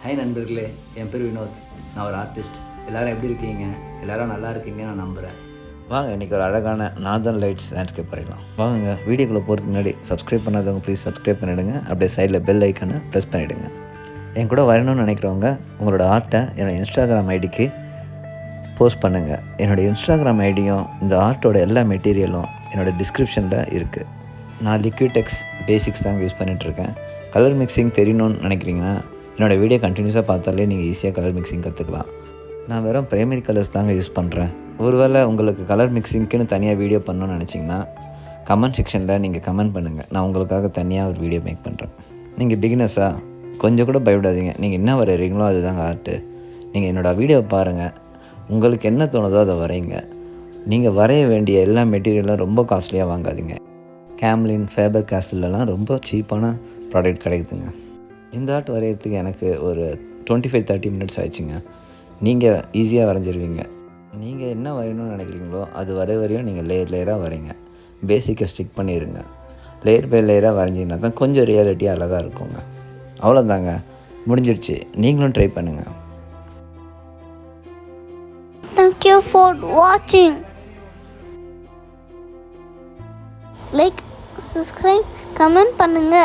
Hi நண்பர்களே, என் பேர் வினோத். நான் ஒரு ஆர்டிஸ்ட். எல்லோரும் எப்படி இருக்கீங்க? எல்லோரும் நல்லா இருக்கீங்க நான் நம்புகிறேன். வாங்க இன்றைக்கி ஒரு அழகான நார்தர்ன் லைட்ஸ் லேண்ட்ஸ்கேப் வரையலாம். வாங்க வீடியோக்குள்ளே போகிறதுக்கு முன்னாடி சப்ஸ்கிரைப் பண்ணாதவங்க ப்ளீஸ் சப்ஸ்கிரைப் பண்ணிவிடுங்க. அப்படியே சைடில் பெல் ஐக்கனை ப்ரெஸ் பண்ணிவிடுங்க. என் கூட வரணும்னு நினைக்கிறவங்க உங்களோட ஆர்ட்டை என்னோடய இன்ஸ்டாகிராம் ஐடிக்கு போஸ்ட் பண்ணுங்கள். என்னோடய இன்ஸ்டாகிராம் ஐடியும் இந்த ஆர்ட்டோட எல்லா மெட்டீரியலும் என்னோடய டிஸ்கிரிப்ஷனில் இருக்குது. நான் லிக்விடெக்ஸ் பேசிக்ஸ் தாங்க யூஸ் பண்ணிகிட்ருக்கேன். கலர் மிக்சிங் தெரியணும்னு நினைக்கிறீங்கன்னா என்னோடய வீடியோ கண்டினியூஸாக பார்த்தாலே நீங்கள் ஈஸியாக கலர் மிக்சிங் கற்றுக்கலாம். நான் வெறும் ப்ரைமரி கலர்ஸ் தாங்க யூஸ் பண்ணுறேன். ஒருவேளை உங்களுக்கு கலர் மிக்சிங்க்குன்னு தனியாக வீடியோ பண்ணணும்னு நினச்சிங்கன்னா கமெண்ட் செக்ஷனில் நீங்கள் கமெண்ட் பண்ணுங்கள். நான் உங்களுக்காக தனியாக ஒரு வீடியோ மேக் பண்ணுறேன். நீங்கள் பிகினர்ஸாக கொஞ்சம் கூட பயப்படாதீங்க. நீங்கள் என்ன வரைகிறீங்களோ அதுதாங்க ஆர்ட்டு. நீங்கள் என்னோடய வீடியோவை பாருங்கள், உங்களுக்கு என்ன தோணுதோ அதை வரைங்க. நீங்கள் வரைய வேண்டிய எல்லா மெட்டீரியலும் ரொம்ப காஸ்ட்லியாக வாங்காதீங்க. கேம்லின், ஃபேபர் கேஸ்டில்லாம் ரொம்ப சீப்பான ப்ராடக்ட் கிடைக்குதுங்க. இந்த ஆர்ட் வரைகிறதுக்கு எனக்கு ஒரு 25-30 மினிட்ஸ் ஆயிடுச்சுங்க. நீங்கள் ஈஸியாக வரைஞ்சிருவீங்க. நீங்கள் என்ன வரையணும்னு நினைக்கிறீங்களோ அது வரையும் நீங்கள் லேயராக வரைங்க. பேசிக்கை ஸ்டிக் பண்ணிடுங்க. லேயர் பை லேயராக வரைஞ்சிங்கன்னா தான் கொஞ்சம் ரியாலிட்டியாக அழகாக இருக்குங்க. அவ்வளோதாங்க, முடிஞ்சிருச்சு. நீங்களும் ட்ரை பண்ணுங்கள். Thank you for watching. Like, subscribe, comment பண்ணுங்க.